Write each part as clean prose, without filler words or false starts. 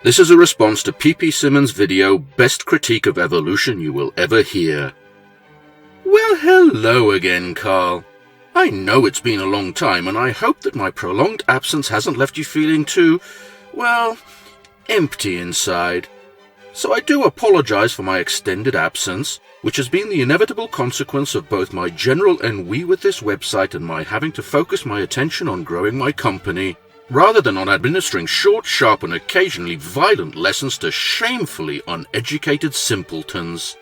This is a response to P.P. Simmons' video, Best Critique of Evolution You Will Ever Hear. Well, hello again, Carl. I know it's been a long time, and I hope that my prolonged absence hasn't left you feeling too, well, empty inside. So I do apologize for my extended absence, which has been the inevitable consequence of both my general ennui with this website and my having to focus my attention on growing my company, rather than on administering short, sharp, and occasionally violent lessons to shamefully uneducated simpletons.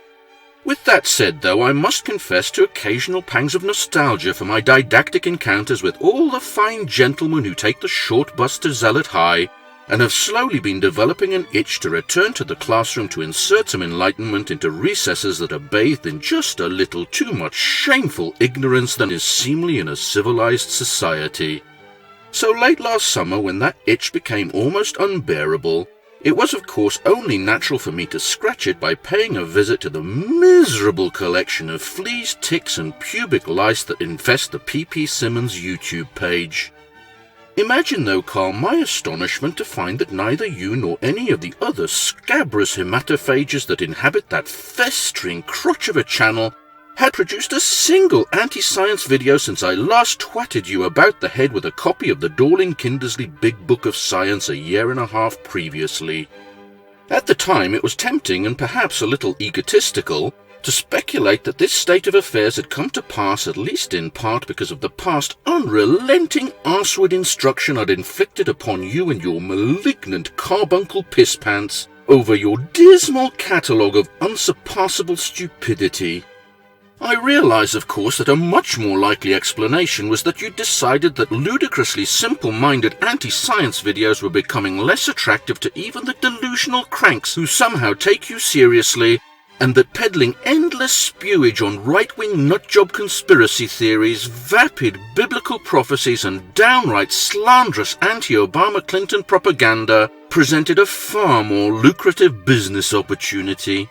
With that said, though, I must confess to occasional pangs of nostalgia for my didactic encounters with all the fine gentlemen who take the short bus to Zealot High, and have slowly been developing an itch to return to the classroom to insert some enlightenment into recesses that are bathed in just a little too much shameful ignorance than is seemly in a civilized society. So late last summer, when that itch became almost unbearable, it was of course only natural for me to scratch it by paying a visit to the miserable collection of fleas, ticks, and pubic lice that infest the P.P. Simmons YouTube page. Imagine, though, Carl, my astonishment to find that neither you nor any of the other scabrous hematophages that inhabit that festering crotch of a channel had produced a single anti-science video since I last twatted you about the head with a copy of the Dorling Kindersley Big Book of Science a year and a half previously. At the time it was tempting and perhaps a little egotistical to speculate that this state of affairs had come to pass at least in part because of the past unrelenting arseward instruction I'd inflicted upon you and your malignant carbuncle pisspants over your dismal catalogue of unsurpassable stupidity. I realise, of course, that a much more likely explanation was that you'd decided that ludicrously simple-minded anti-science videos were becoming less attractive to even the delusional cranks who somehow take you seriously, and that peddling endless spewage on right-wing nutjob conspiracy theories, vapid biblical prophecies, and downright slanderous anti-Obama Clinton propaganda presented a far more lucrative business opportunity.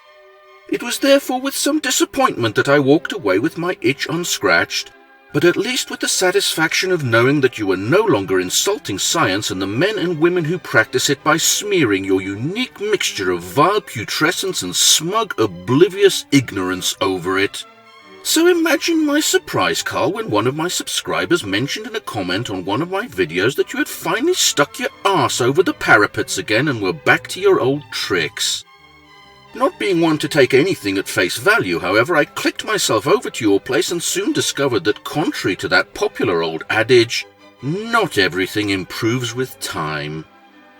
It was therefore with some disappointment that I walked away with my itch unscratched, but at least with the satisfaction of knowing that you were no longer insulting science and the men and women who practice it by smearing your unique mixture of vile putrescence and smug, oblivious ignorance over it. So imagine my surprise, Carl, when one of my subscribers mentioned in a comment on one of my videos that you had finally stuck your arse over the parapets again and were back to your old tricks. Not being one to take anything at face value, however, I clicked myself over to your place and soon discovered that, contrary to that popular old adage, not everything improves with time.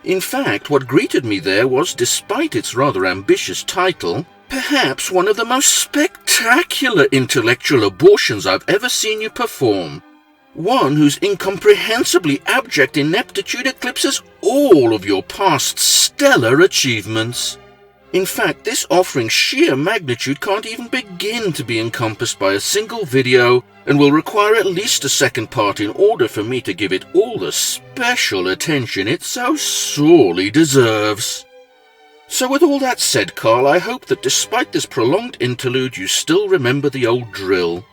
In fact, what greeted me there was, despite its rather ambitious title, perhaps one of the most spectacular intellectual abortions I've ever seen you perform. One whose incomprehensibly abject ineptitude eclipses all of your past stellar achievements. In fact, this offering's sheer magnitude can't even begin to be encompassed by a single video, and will require at least a second part in order for me to give it all the special attention it so sorely deserves. So with all that said, Carl, I hope that despite this prolonged interlude you still remember the old drill.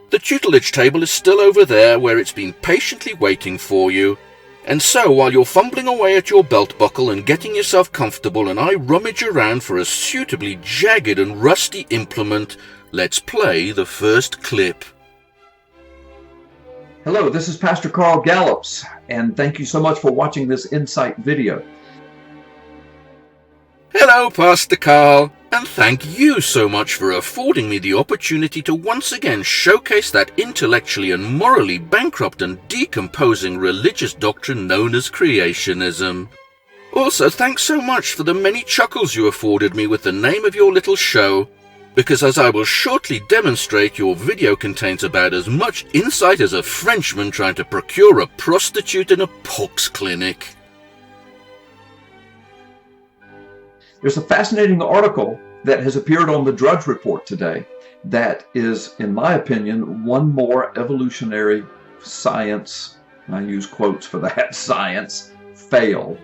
The tutelage table is still over there where it's been patiently waiting for you. And so, while you're fumbling away at your belt buckle and getting yourself comfortable and I rummage around for a suitably jagged and rusty implement, let's play the first clip. Hello, this is Pastor Carl Gallops, and thank you so much for watching this Insight video. Hello, Pastor Carl, and thank you so much for affording me the opportunity to once again showcase that intellectually and morally bankrupt and decomposing religious doctrine known as creationism. Also, thanks so much for the many chuckles you afforded me with the name of your little show, because as I will shortly demonstrate, your video contains about as much insight as a Frenchman trying to procure a prostitute in a pox clinic. There's a fascinating article that has appeared on the Drudge Report today that is, in my opinion, one more evolutionary science, and I use quotes for that, science, fail.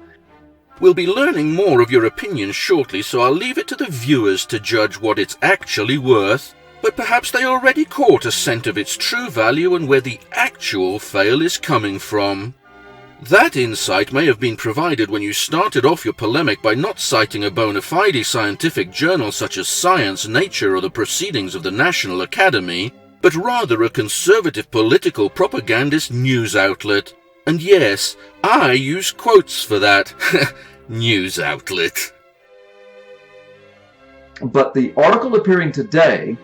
We'll be learning more of your opinions shortly, so I'll leave it to the viewers to judge what it's actually worth, but perhaps they already caught a scent of its true value and where the actual fail is coming from. That insight may have been provided when you started off your polemic by not citing a bona fide scientific journal such as Science, Nature, or the Proceedings of the National Academy, but rather a conservative political propagandist news outlet. And yes, I use quotes for that. News outlet. But the article appearing today,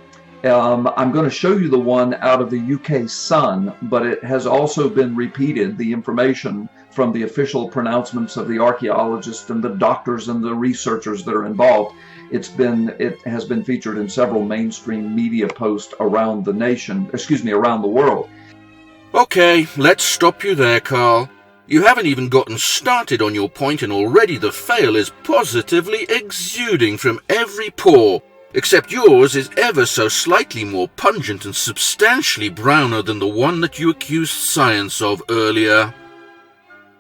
I'm going to show you the one out of the UK Sun, but it has also been repeated, the information from the official pronouncements of the archaeologists and the doctors and the researchers that are involved. It has been featured in several mainstream media posts around the nation, around the world. Okay, let's stop you there, Carl. You haven't even gotten started on your point and already the fail is positively exuding from every pore, except yours is ever so slightly more pungent and substantially browner than the one that you accused science of earlier.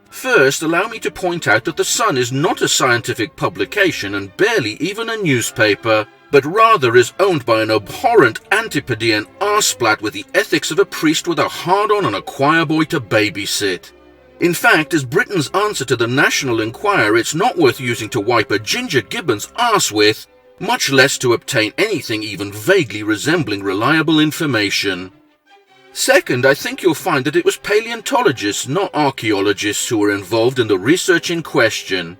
First, allow me to point out that The Sun is not a scientific publication and barely even a newspaper, but rather is owned by an abhorrent antipodean arsplat with the ethics of a priest with a hard-on and a choir boy to babysit. In fact, as Britain's answer to the National Enquirer, it's not worth using to wipe a Ginger Gibbon's arse with, much less to obtain anything even vaguely resembling reliable information. Second, I think you'll find that it was paleontologists, not archaeologists, who were involved in the research in question.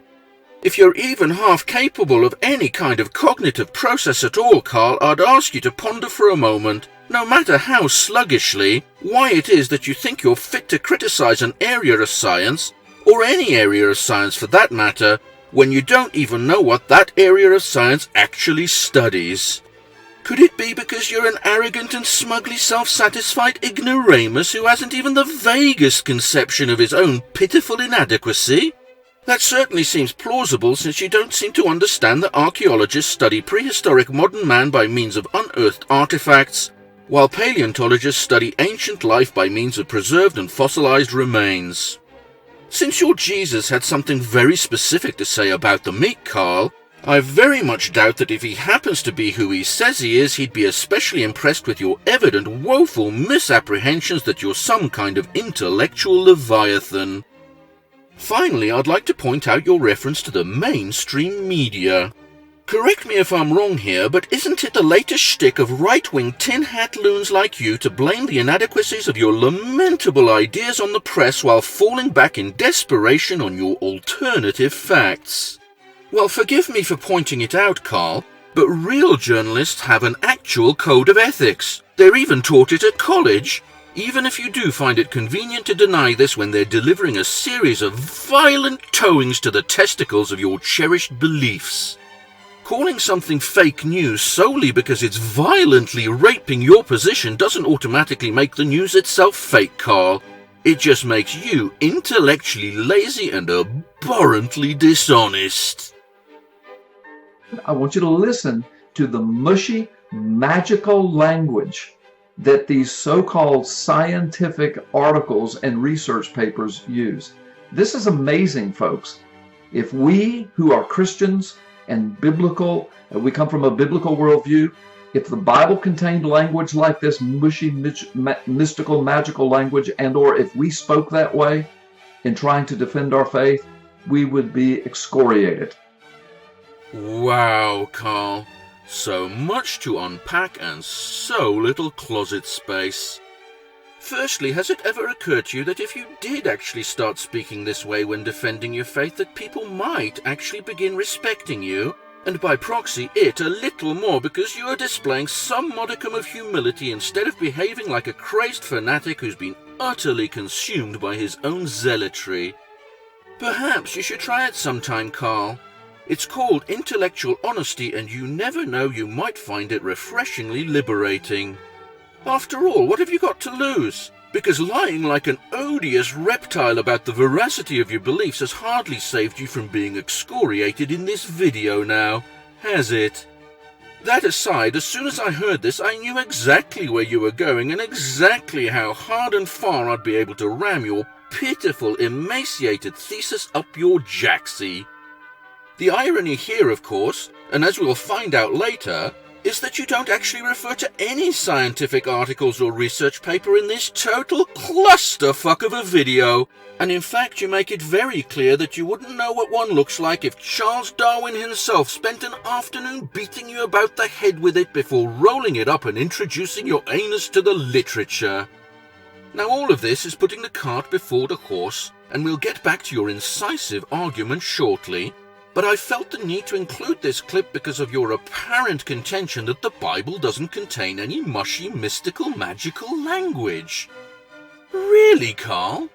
If you're even half capable of any kind of cognitive process at all, Carl, I'd ask you to ponder for a moment, no matter how sluggishly, why it is that you think you're fit to criticize an area of science, or any area of science for that matter, when you don't even know what that area of science actually studies. Could it be because you're an arrogant and smugly self-satisfied ignoramus who hasn't even the vaguest conception of his own pitiful inadequacy? That certainly seems plausible, since you don't seem to understand that archaeologists study prehistoric modern man by means of unearthed artifacts, while paleontologists study ancient life by means of preserved and fossilized remains. Since your Jesus had something very specific to say about the meat, Carl, I very much doubt that if he happens to be who he says he is, he'd be especially impressed with your evident woeful misapprehensions that you're some kind of intellectual leviathan. Finally, I'd like to point out your reference to the mainstream media. Correct me if I'm wrong here, but isn't it the latest shtick of right-wing tin-hat loons like you to blame the inadequacies of your lamentable ideas on the press while falling back in desperation on your alternative facts? Well, forgive me for pointing it out, Carl, but real journalists have an actual code of ethics. They're even taught it at college, even if you do find it convenient to deny this when they're delivering a series of violent towings to the testicles of your cherished beliefs. Calling something fake news solely because it's violently raping your position doesn't automatically make the news itself fake, Carl. It just makes you intellectually lazy and abhorrently dishonest. I want you to listen to the mushy, magical language that these so-called scientific articles and research papers use. This is amazing, folks. If we who are Christians and biblical, we come from a biblical worldview, if the Bible contained language like this mushy, mystical, magical language, and or if we spoke that way in trying to defend our faith, we would be excoriated. Wow, Carl. So much to unpack and so little closet space. Firstly, has it ever occurred to you that if you did actually start speaking this way when defending your faith, that people might actually begin respecting you, and by proxy it a little more because you are displaying some modicum of humility instead of behaving like a crazed fanatic who's been utterly consumed by his own zealotry? Perhaps you should try it sometime, Carl. It's called intellectual honesty, and you never know, you might find it refreshingly liberating. After all, what have you got to lose? Because lying like an odious reptile about the veracity of your beliefs has hardly saved you from being excoriated in this video now, has it? That aside, as soon as I heard this, I knew exactly where you were going and exactly how hard and far I'd be able to ram your pitiful, emaciated thesis up your jacksie. The irony here, of course, and as we'll find out later, is that you don't actually refer to any scientific articles or research paper in this total clusterfuck of a video. And in fact, you make it very clear that you wouldn't know what one looks like if Charles Darwin himself spent an afternoon beating you about the head with it before rolling it up and introducing your anus to the literature. Now all of this is putting the cart before the horse, and we'll get back to your incisive argument shortly, but I felt the need to include this clip because of your apparent contention that the Bible doesn't contain any mushy, mystical, magical language. Really, Carl?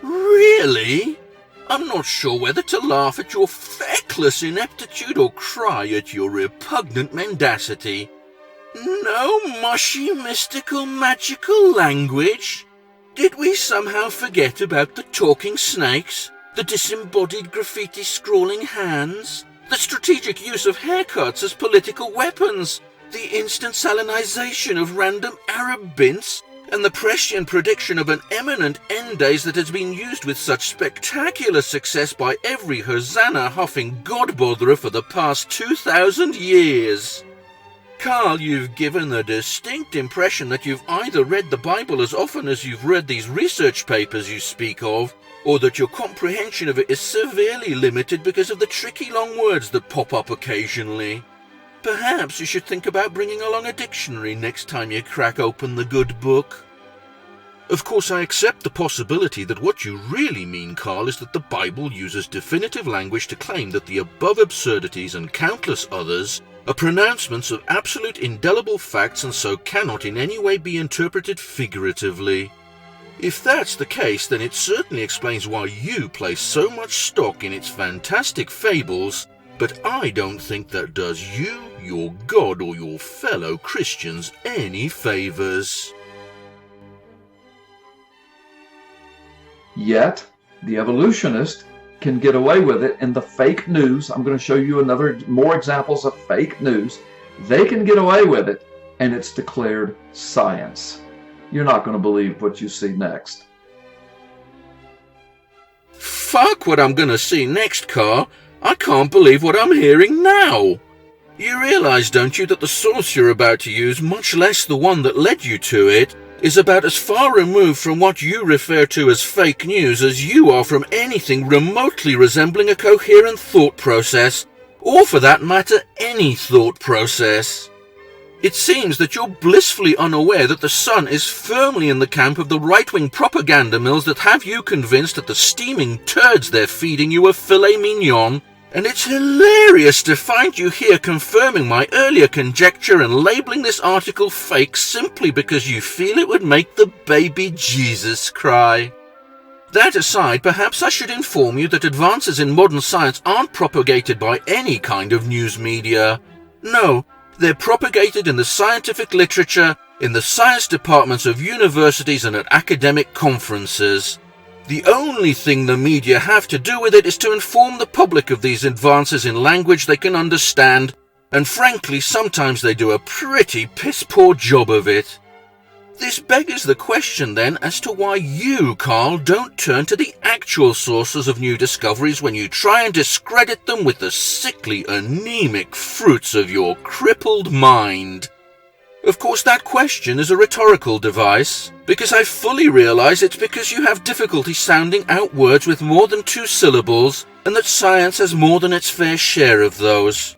Really? I'm not sure whether to laugh at your feckless ineptitude or cry at your repugnant mendacity. No mushy, mystical, magical language? Did we somehow forget about the talking snakes, the disembodied graffiti scrawling hands, the strategic use of haircuts as political weapons, the instant salinization of random Arab bints, and the prescient prediction of an imminent end days that has been used with such spectacular success by every Hosanna huffing godbotherer for the past 2,000 years? Carl, you've given the distinct impression that you've either read the Bible as often as you've read these research papers you speak of, or that your comprehension of it is severely limited because of the tricky long words that pop up occasionally. Perhaps you should think about bringing along a dictionary next time you crack open the good book. Of course, I accept the possibility that what you really mean, Carl, is that the Bible uses definitive language to claim that the above absurdities and countless others are pronouncements of absolute indelible facts and so cannot in any way be interpreted figuratively. If that's the case, then it certainly explains why you place so much stock in its fantastic fables, but I don't think that does you, your God, or your fellow Christians any favors. Yet, the evolutionist can get away with it in the fake news. I'm going to show you more examples of fake news. They can get away with it, and it's declared science. You're not going to believe what you see next. Fuck what I'm going to see next, Carl. I can't believe what I'm hearing now. You realize, don't you, that the source you're about to use, much less the one that led you to it, is about as far removed from what you refer to as fake news as you are from anything remotely resembling a coherent thought process, or for that matter, any thought process. It seems that you're blissfully unaware that the sun is firmly in the camp of the right-wing propaganda mills that have you convinced that the steaming turds they're feeding you are filet mignon, and it's hilarious to find you here confirming my earlier conjecture and labeling this article fake simply because you feel it would make the baby Jesus cry. That aside, perhaps I should inform you that advances in modern science aren't propagated by any kind of news media. No, they're propagated in the scientific literature, in the science departments of universities and at academic conferences. The only thing the media have to do with it is to inform the public of these advances in language they can understand, and frankly, sometimes they do a pretty piss-poor job of it. This beggars the question then as to why you, Carl, don't turn to the actual sources of new discoveries when you try and discredit them with the sickly, anemic fruits of your crippled mind. Of course, that question is a rhetorical device, because I fully realize it's because you have difficulty sounding out words with more than 2 syllables, and that science has more than its fair share of those.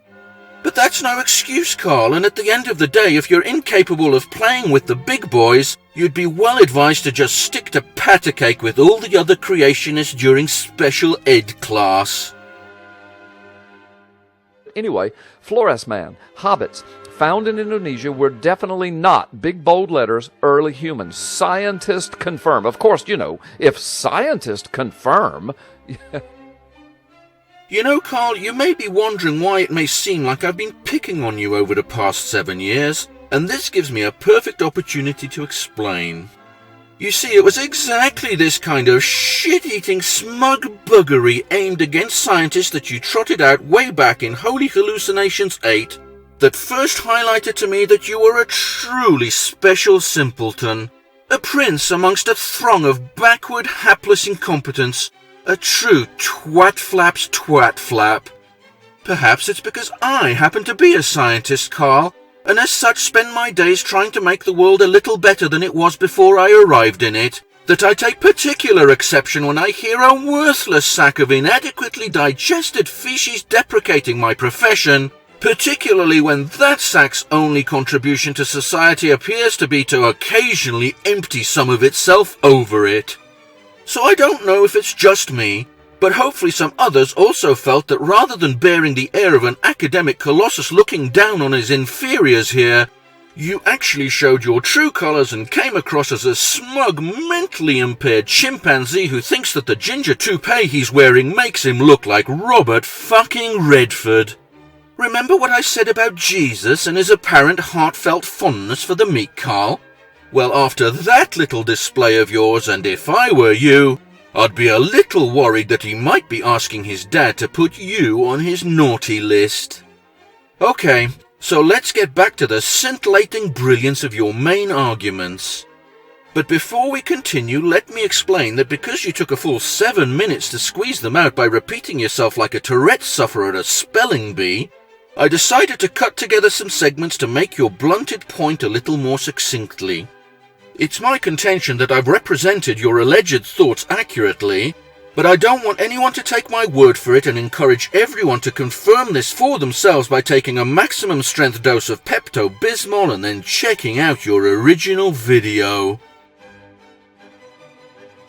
But that's no excuse, Carl, and at the end of the day, if you're incapable of playing with the big boys, you'd be well advised to just stick to patty cake with all the other creationists during special ed class. Anyway, Flores man, hobbits, found in Indonesia were definitely not, big bold letters, early humans. Scientists confirm. Of course, you know, if scientists confirm... You know, Carl, you may be wondering why it may seem like I've been picking on you over the past 7 years, and this gives me a perfect opportunity to explain. You see, it was exactly this kind of shit-eating smug buggery aimed against scientists that you trotted out way back in Holy Hallucinations 8 that first highlighted to me that you were a truly special simpleton, a prince amongst a throng of backward, hapless incompetents, a true twat-flap's twat-flap. Perhaps it's because I happen to be a scientist, Carl, and as such spend my days trying to make the world a little better than it was before I arrived in it, that I take particular exception when I hear a worthless sack of inadequately digested feces deprecating my profession, particularly when that sack's only contribution to society appears to be to occasionally empty some of itself over it. So I don't know if it's just me, but hopefully some others also felt that rather than bearing the air of an academic colossus looking down on his inferiors here, you actually showed your true colours and came across as a smug, mentally impaired chimpanzee who thinks that the ginger toupee he's wearing makes him look like Robert fucking Redford. Remember what I said about Jesus and his apparent heartfelt fondness for the meat, Carl? Well, after that little display of yours, and if I were you, I'd be a little worried that he might be asking his dad to put you on his naughty list. Okay, so let's get back to the scintillating brilliance of your main arguments. But before we continue, let me explain that because you took a full 7 minutes to squeeze them out by repeating yourself like a Tourette sufferer at a spelling bee, I decided to cut together some segments to make your blunted point a little more succinctly. It's my contention that I've represented your alleged thoughts accurately, but I don't want anyone to take my word for it and encourage everyone to confirm this for themselves by taking a maximum strength dose of Pepto-Bismol and then checking out your original video.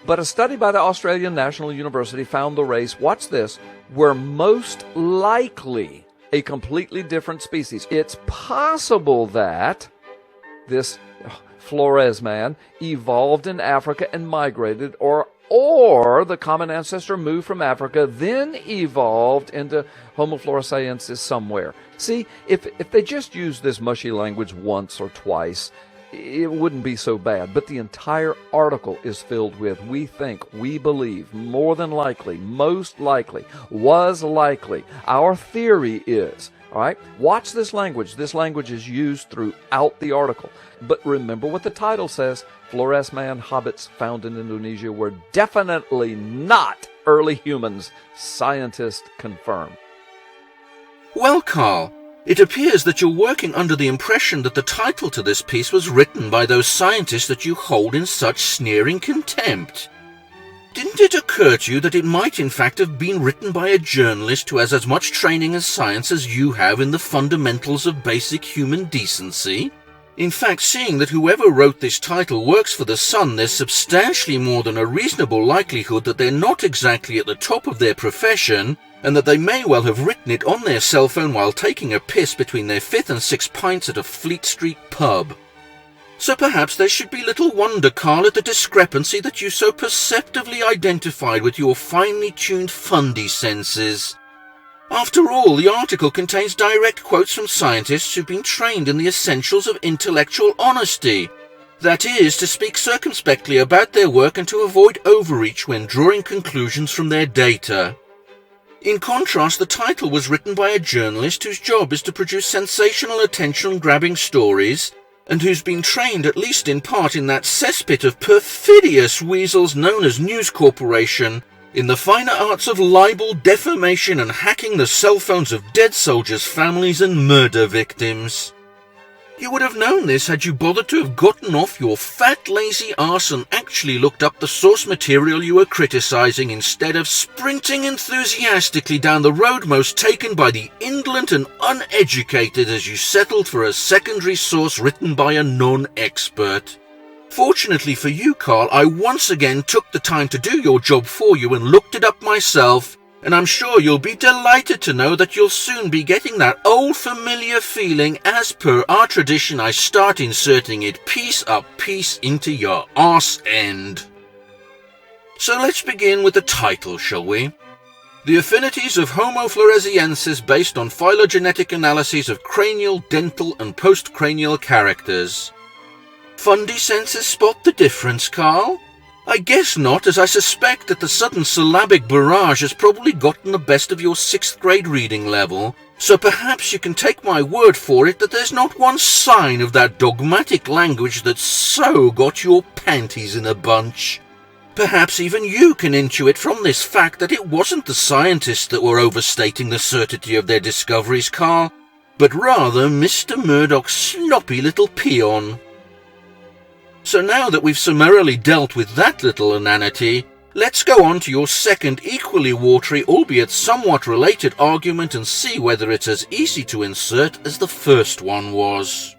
But a study by the Australian National University found the race, watch this, were most likely a completely different species. It's possible that this Flores man evolved in Africa and migrated, or the common ancestor moved from Africa, then evolved into Homo floresiensis somewhere. See, if they just used this mushy language once or twice, it wouldn't be so bad. But the entire article is filled with we think, we believe, more than likely, most likely, was likely. Our theory is. All right, watch this language. This language is used throughout the article. But remember what the title says. Flores man hobbits found in Indonesia were definitely not early humans. Scientists confirm. Well, Carl, it appears that you're working under the impression that the title to this piece was written by those scientists that you hold in such sneering contempt. Didn't it occur to you that it might in fact have been written by a journalist who has as much training in science as you have in the fundamentals of basic human decency? In fact, seeing that whoever wrote this title works for the Sun, there's substantially more than a reasonable likelihood that they're not exactly at the top of their profession, and that they may well have written it on their cell phone while taking a piss between their 5th and 6th pints at a Fleet Street pub. So perhaps there should be little wonder, Carl, at the discrepancy that you so perceptively identified with your finely tuned fundy senses. After all, the article contains direct quotes from scientists who've been trained in the essentials of intellectual honesty. That is, to speak circumspectly about their work and to avoid overreach when drawing conclusions from their data. In contrast, the title was written by a journalist whose job is to produce sensational attention-grabbing stories, and who's been trained at least in part in that cesspit of perfidious weasels known as News Corporation, in the finer arts of libel, defamation, and hacking the cell phones of dead soldiers' families and murder victims. You would have known this had you bothered to have gotten off your fat, lazy arse and actually looked up the source material you were criticizing instead of sprinting enthusiastically down the road most taken by the indolent and uneducated as you settled for a secondary source written by a non-expert. Fortunately for you, Carl, I once again took the time to do your job for you and looked it up myself, and I'm sure you'll be delighted to know that you'll soon be getting that old familiar feeling as per our tradition I start inserting it piece up piece into your arse end. So let's begin with the title, shall we? The affinities of Homo floresiensis based on phylogenetic analyses of cranial, dental and postcranial characters. Fundy senses spot the difference, Carl? I guess not, as I suspect that the sudden syllabic barrage has probably gotten the best of your 6th grade reading level, so perhaps you can take my word for it that there's not one sign of that dogmatic language that's so got your panties in a bunch. Perhaps even you can intuit from this fact that it wasn't the scientists that were overstating the certitude of their discoveries, Carl, but rather Mr. Murdoch's sloppy little peon. So now that we've summarily dealt with that little inanity, let's go on to your second equally watery, albeit somewhat related argument and see whether it's as easy to insert as the first one was.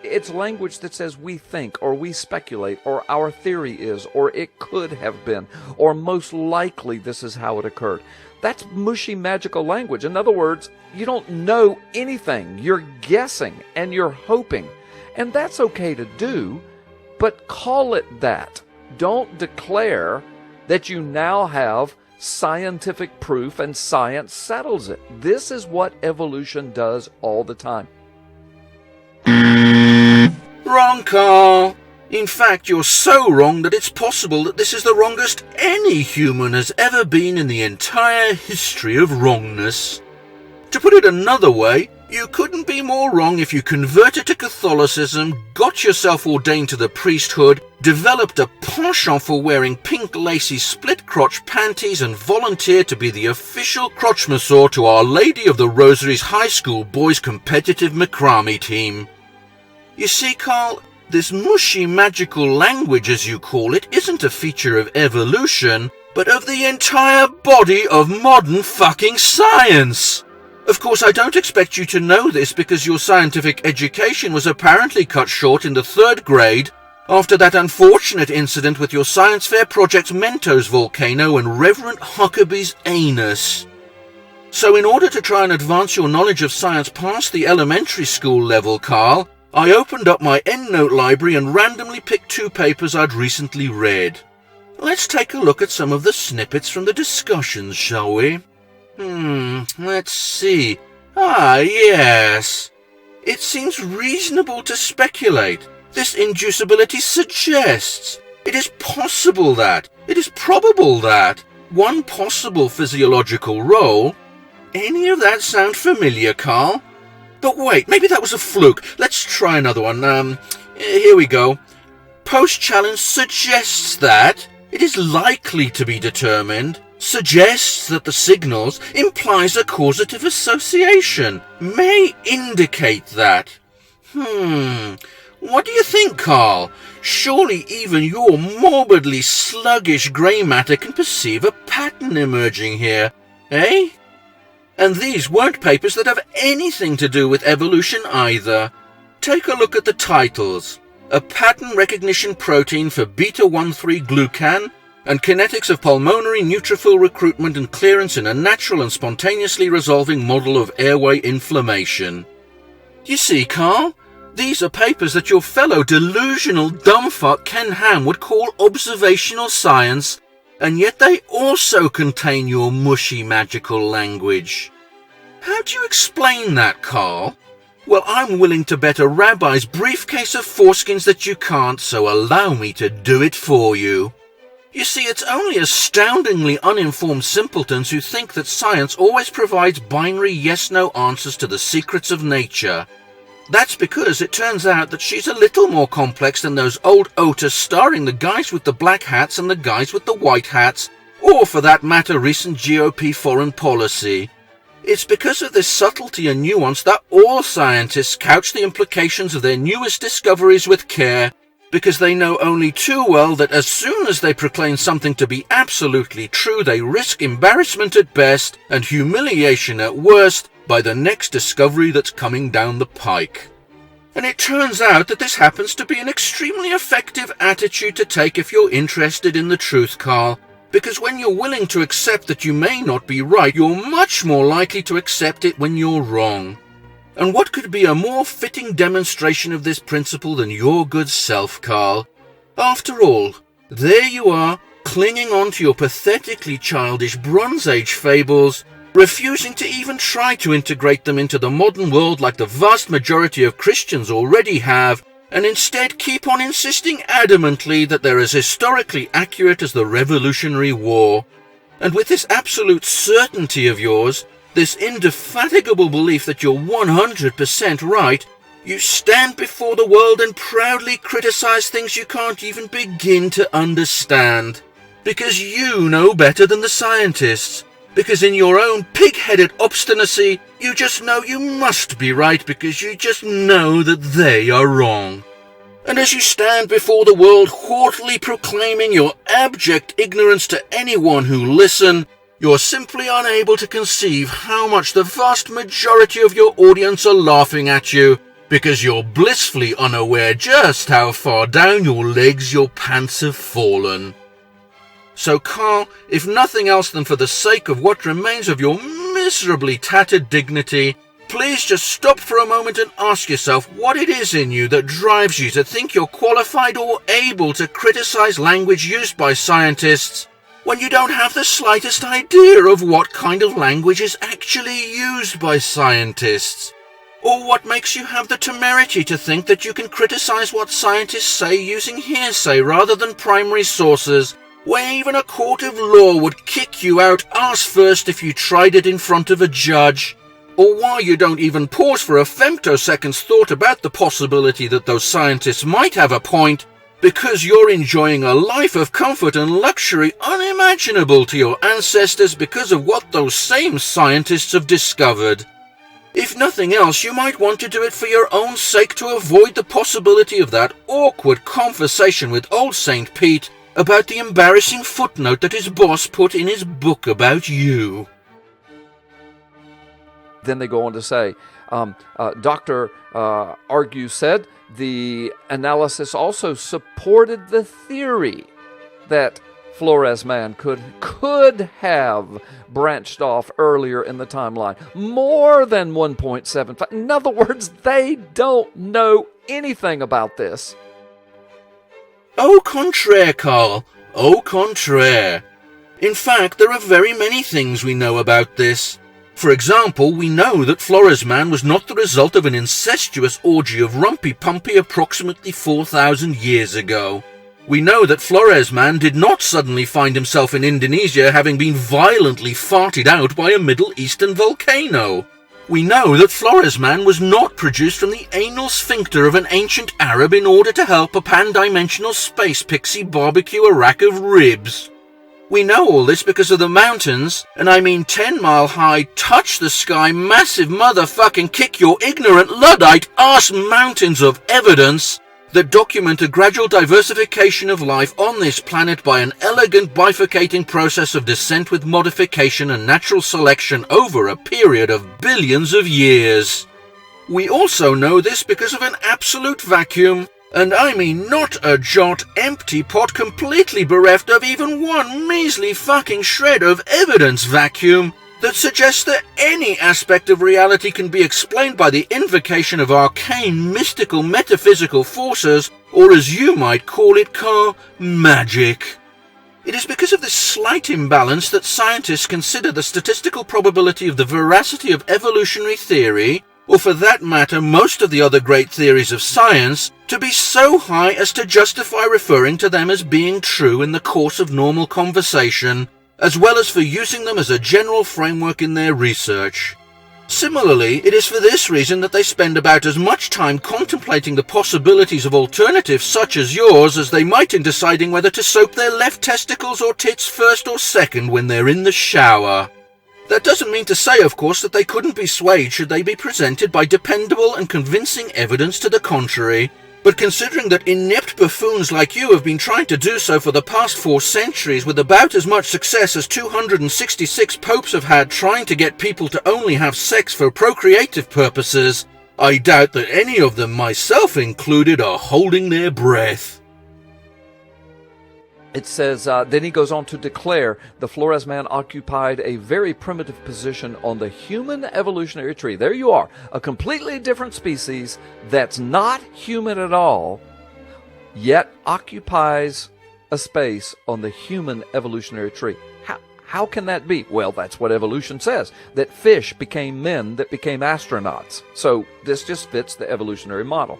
It's language that says we think, or we speculate, or our theory is, or it could have been, or most likely this is how it occurred. That's mushy, magical language. In other words, you don't know anything. You're guessing and you're hoping. And that's okay to do, but call it that. Don't declare that you now have scientific proof and science settles it. This is what evolution does all the time. Wrong, Carl. In fact, you're so wrong that it's possible that this is the wrongest any human has ever been in the entire history of wrongness. To put it another way, you couldn't be more wrong if you converted to Catholicism, got yourself ordained to the priesthood, developed a penchant for wearing pink lacy split-crotch panties and volunteered to be the official crotch masseur to Our Lady of the Rosary's high school boys' competitive macrame team. You see, Carl, this mushy magical language, as you call it, isn't a feature of evolution, but of the entire body of modern fucking science. Of course, I don't expect you to know this because your scientific education was apparently cut short in the 3rd grade after that unfortunate incident with your science fair project's Mentos volcano and Reverend Huckabee's anus. So in order to try and advance your knowledge of science past the elementary school level, Carl, I opened up my EndNote library and randomly picked 2 papers I'd recently read. Let's take a look at some of the snippets from the discussions, shall we? Let's see. Yes. It seems reasonable to speculate. This inducibility suggests. It is possible that. It is probable that. One possible physiological role. Any of that sound familiar, Carl? But wait, maybe that was a fluke. Let's try another one. Here we go. Post-challenge suggests that. It is likely to be determined. Suggests that the signals implies a causative association. May indicate that. What do you think, Carl? Surely even your morbidly sluggish grey matter can perceive a pattern emerging here, eh? And these weren't papers that have anything to do with evolution either. Take a look at the titles. A pattern recognition protein for beta-1,3-glucan and kinetics of pulmonary neutrophil recruitment and clearance in a natural and spontaneously resolving model of airway inflammation. You see, Carl? These are papers that your fellow delusional dumbfuck Ken Ham would call observational science, and yet they also contain your mushy magical language. How do you explain that, Carl? Well, I'm willing to bet a rabbi's briefcase of foreskins that you can't, so allow me to do it for you. You see, it's only astoundingly uninformed simpletons who think that science always provides binary yes-no answers to the secrets of nature. That's because it turns out that she's a little more complex than those old otas starring the guys with the black hats and the guys with the white hats, or for that matter recent GOP foreign policy. It's because of this subtlety and nuance that all scientists couch the implications of their newest discoveries with care, because they know only too well that as soon as they proclaim something to be absolutely true, they risk embarrassment at best and humiliation at worst by the next discovery that's coming down the pike. And it turns out that this happens to be an extremely effective attitude to take if you're interested in the truth, Carl, because when you're willing to accept that you may not be right, you're much more likely to accept it when you're wrong. And what could be a more fitting demonstration of this principle than your good self, Carl? After all, there you are, clinging on to your pathetically childish Bronze Age fables, refusing to even try to integrate them into the modern world like the vast majority of Christians already have, and instead keep on insisting adamantly that they're as historically accurate as the Revolutionary War. And with this absolute certainty of yours, this indefatigable belief that you're 100% right, you stand before the world and proudly criticize things you can't even begin to understand. Because you know better than the scientists. Because in your own pig-headed obstinacy, You just know you must be right because you just know that they are wrong. And as you stand before the world haughtily proclaiming your abject ignorance to anyone who listen, you're simply unable to conceive how much the vast majority of your audience are laughing at you because you're blissfully unaware just how far down your legs your pants have fallen. So Carl, if nothing else than for the sake of what remains of your miserably tattered dignity, please just stop for a moment and ask yourself what it is in you that drives you to think you're qualified or able to criticize language used by scientists when you don't have the slightest idea of what kind of language is actually used by scientists. Or what makes you have the temerity to think that you can criticize what scientists say using hearsay rather than primary sources, where even a court of law would kick you out arse first if you tried it in front of a judge? Or why you don't even pause for a femtosecond's thought about the possibility that those scientists might have a point, because you're enjoying a life of comfort and luxury unimaginable to your ancestors because of what those same scientists have discovered. If nothing else, you might want to do it for your own sake to avoid the possibility of that awkward conversation with old St. Pete about the embarrassing footnote that his boss put in his book about you. Then they go on to say, Dr. Argue said the analysis also supported the theory that Flores man could have branched off earlier in the timeline, more than 1.75. In other words, they don't know anything about this. Au contraire, Carl. Au contraire. In fact, there are very many things we know about this. For example, we know that Flores man was not the result of an incestuous orgy of rumpy-pumpy approximately 4,000 years ago. We know that Flores man did not suddenly find himself in Indonesia having been violently farted out by a Middle Eastern volcano. We know that Flores man was not produced from the anal sphincter of an ancient Arab in order to help a pan-dimensional space pixie barbecue a rack of ribs. We know all this because of the mountains, and I mean 10-mile-high, touch-the-sky, massive motherfucking kick-your-ignorant Luddite ass mountains of evidence that document a gradual diversification of life on this planet by an elegant bifurcating process of descent with modification and natural selection over a period of billions of years. We also know this because of an absolute vacuum, and I mean not a jot, empty pot completely bereft of even one measly fucking shred of evidence vacuum that suggests that any aspect of reality can be explained by the invocation of arcane, mystical, metaphysical forces, or as you might call it, Carl, magic. It is because of this slight imbalance that scientists consider the statistical probability of the veracity of evolutionary theory, or for that matter most of the other great theories of science, to be so high as to justify referring to them as being true in the course of normal conversation, as well as for using them as a general framework in their research. Similarly, it is for this reason that they spend about as much time contemplating the possibilities of alternatives such as yours as they might in deciding whether to soap their left testicles or tits first or second when they're in the shower. That doesn't mean to say, of course, that they couldn't be swayed should they be presented by dependable and convincing evidence to the contrary, but considering that inept buffoons like you have been trying to do so for the past 4 centuries with about as much success as 266 popes have had trying to get people to only have sex for procreative purposes, I doubt that any of them, myself included, are holding their breath. It says, then he goes on to declare the Flores man occupied a very primitive position on the human evolutionary tree. There you are, a completely different species that's not human at all, yet occupies a space on the human evolutionary tree. How can that be? Well, that's what evolution says, that fish became men that became astronauts. So this just fits the evolutionary model.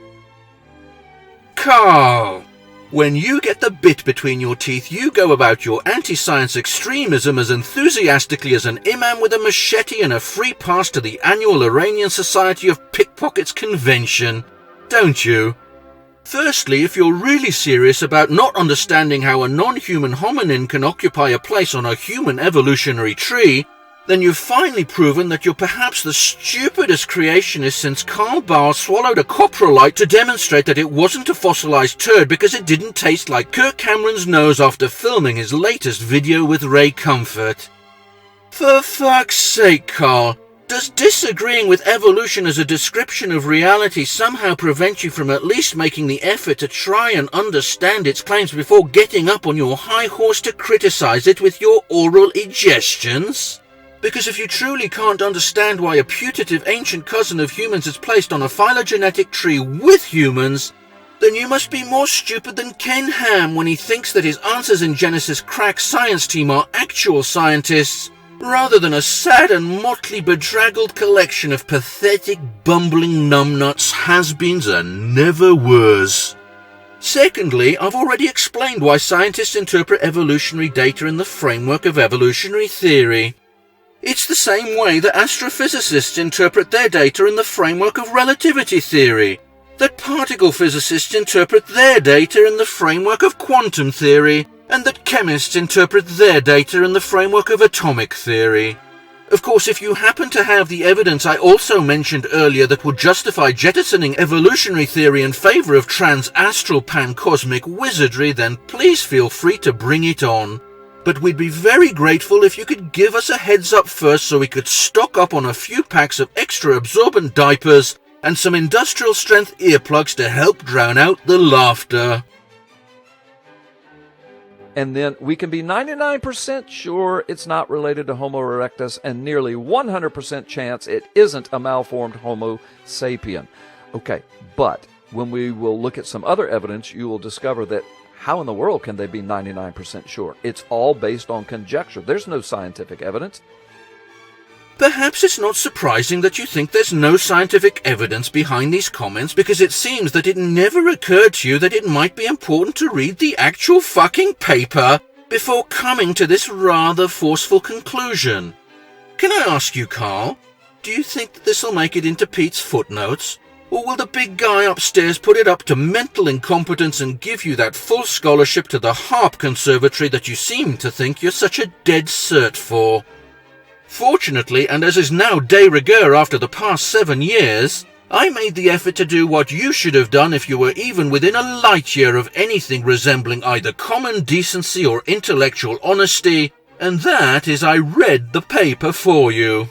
Carl! When you get the bit between your teeth, you go about your anti-science extremism as enthusiastically as an imam with a machete and a free pass to the annual Iranian Society of Pickpockets convention, don't you? Firstly, if you're really serious about not understanding how a non-human hominin can occupy a place on a human evolutionary tree, then you've finally proven that you're perhaps the stupidest creationist since Karl Barr swallowed a coprolite to demonstrate that it wasn't a fossilized turd because it didn't taste like Kirk Cameron's nose after filming his latest video with Ray Comfort. For fuck's sake, Karl, does disagreeing with evolution as a description of reality somehow prevent you from at least making the effort to try and understand its claims before getting up on your high horse to criticize it with your oral egestions? Because if you truly can't understand why a putative ancient cousin of humans is placed on a phylogenetic tree with humans, then you must be more stupid than Ken Ham when he thinks that his Answers in Genesis crack science team are actual scientists, rather than a sad and motley bedraggled collection of pathetic, bumbling numbnuts, has-beens, and never-weres. Secondly, I've already explained why scientists interpret evolutionary data in the framework of evolutionary theory. It's the same way that astrophysicists interpret their data in the framework of relativity theory, that particle physicists interpret their data in the framework of quantum theory, and that chemists interpret their data in the framework of atomic theory. Of course, if you happen to have the evidence I also mentioned earlier that would justify jettisoning evolutionary theory in favor of trans-astral pan-cosmic wizardry, then please feel free to bring it on. But we'd be very grateful if you could give us a heads up first so we could stock up on a few packs of extra absorbent diapers and some industrial strength earplugs to help drown out the laughter. And then we can be 99% sure it's not related to Homo erectus and nearly 100% chance it isn't a malformed Homo sapien. Okay, but when we will look at some other evidence, you will discover that how in the world can they be 99% sure? It's all based on conjecture. There's no scientific evidence. Perhaps it's not surprising that you think there's no scientific evidence behind these comments, because it seems that it never occurred to you that it might be important to read the actual fucking paper before coming to this rather forceful conclusion. Can I ask you, Karl, do you think that this'll make it into Pete's footnotes? Or will the big guy upstairs put it up to mental incompetence and give you that full scholarship to the Harp Conservatory that you seem to think you're such a dead cert for? Fortunately, and as is now de rigueur after the past 7 years, I made the effort to do what you should have done if you were even within a light year of anything resembling either common decency or intellectual honesty, and that is I read the paper for you.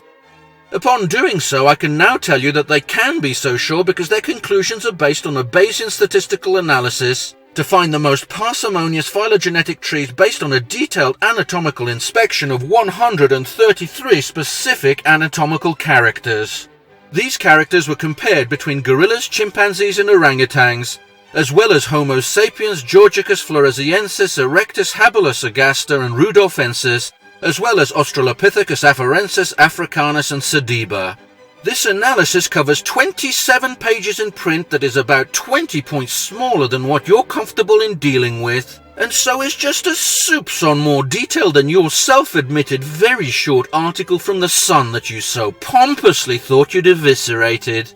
Upon doing so, I can now tell you that they can be so sure because their conclusions are based on a Bayesian statistical analysis to find the most parsimonious phylogenetic trees based on a detailed anatomical inspection of 133 specific anatomical characters. These characters were compared between gorillas, chimpanzees and orangutans, as well as Homo sapiens, Georgicus floresiensis, Erectus habilis agaster and rudolfensis, as well as Australopithecus afarensis, Africanus and Sediba. This analysis covers 27 pages in print that is about 20 points smaller than what you're comfortable in dealing with, and so is just a soupçon more detailed than your self-admitted very short article from The Sun that you so pompously thought you'd eviscerated.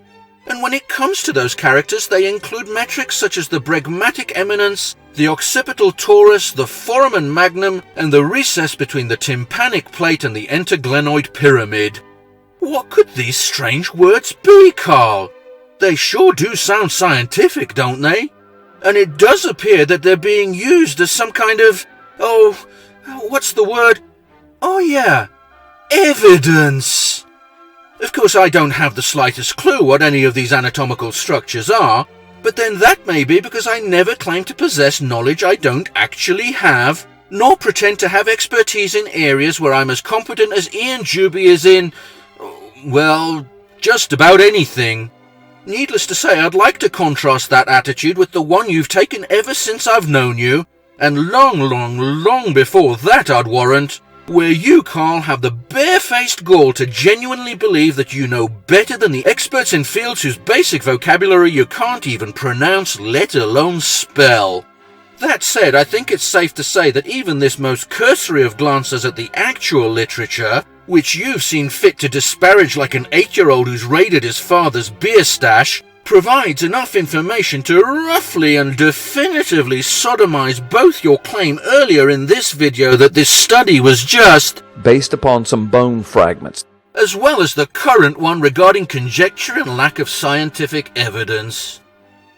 And when it comes to those characters, they include metrics such as the bregmatic eminence, the occipital torus, the foramen magnum, and the recess between the tympanic plate and the interglenoid pyramid. What could these strange words be, Karl? They sure do sound scientific, don't they? And it does appear that they're being used as some kind of, what's the word? Oh yeah, evidence. Of course, I don't have the slightest clue what any of these anatomical structures are, but then that may be because I never claim to possess knowledge I don't actually have, nor pretend to have expertise in areas where I'm as competent as Ian Juby is in, well, just about anything. Needless to say, I'd like to contrast that attitude with the one you've taken ever since I've known you, and long before that, I'd warrant, where you, Karl, have the barefaced gall to genuinely believe that you know better than the experts in fields whose basic vocabulary you can't even pronounce, let alone spell. That said, I think it's safe to say that even this most cursory of glances at the actual literature, which you've seen fit to disparage like an 8-year-old who's raided his father's beer stash, provides enough information to roughly and definitively sodomize both your claim earlier in this video that this study was just based upon some bone fragments, as well as the current one regarding conjecture and lack of scientific evidence.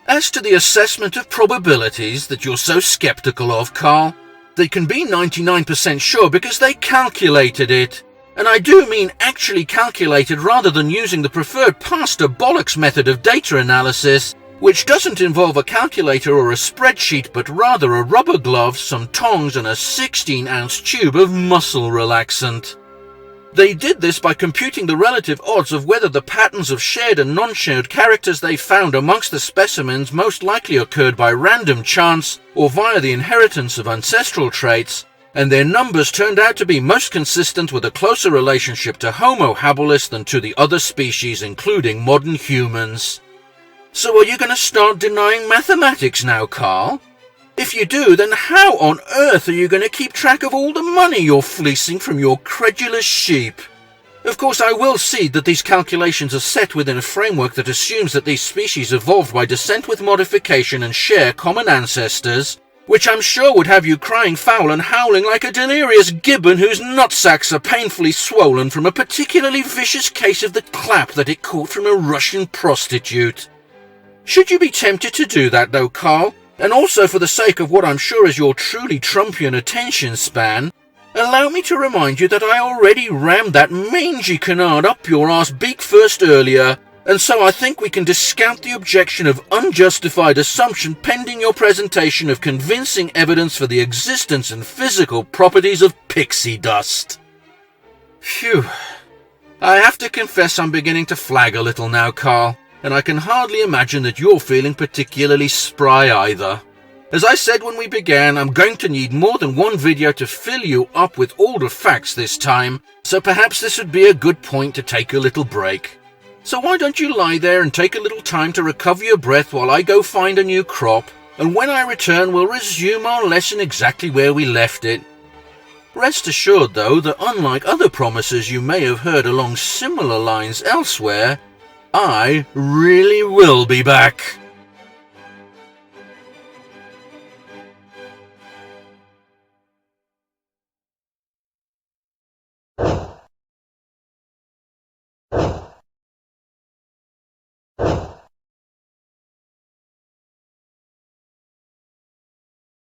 As to the assessment of probabilities that you're so skeptical of, Carl, they can be 99% sure because they calculated it. And I do mean actually calculated rather than using the preferred pastor bollocks method of data analysis, which doesn't involve a calculator or a spreadsheet, but rather a rubber glove, some tongs, and a 16-ounce tube of muscle relaxant. They did this by computing the relative odds of whether the patterns of shared and non-shared characters they found amongst the specimens most likely occurred by random chance or via the inheritance of ancestral traits, and their numbers turned out to be most consistent with a closer relationship to Homo habilis than to the other species, including modern humans. So are you going to start denying mathematics now, Carl? If you do, then how on earth are you going to keep track of all the money you're fleecing from your credulous sheep? Of course, I will cede that these calculations are set within a framework that assumes that these species evolved by descent with modification and share common ancestors, which I'm sure would have you crying foul and howling like a delirious gibbon whose nutsacks are painfully swollen from a particularly vicious case of the clap that it caught from a Russian prostitute. Should you be tempted to do that, though, Carl, and also for the sake of what I'm sure is your truly Trumpian attention span, allow me to remind you that I already rammed that mangy canard up your ass beak first earlier, and so I think we can discount the objection of unjustified assumption pending your presentation of convincing evidence for the existence and physical properties of pixie dust. Phew. I have to confess I'm beginning to flag a little now, Carl, and I can hardly imagine that you're feeling particularly spry either. As I said when we began, I'm going to need more than one video to fill you up with all the facts this time, so perhaps this would be a good point to take a little break. So why don't you lie there and take a little time to recover your breath while I go find a new crop, and when I return we'll resume our lesson exactly where we left it. Rest assured, though, that unlike other promises you may have heard along similar lines elsewhere, I really will be back.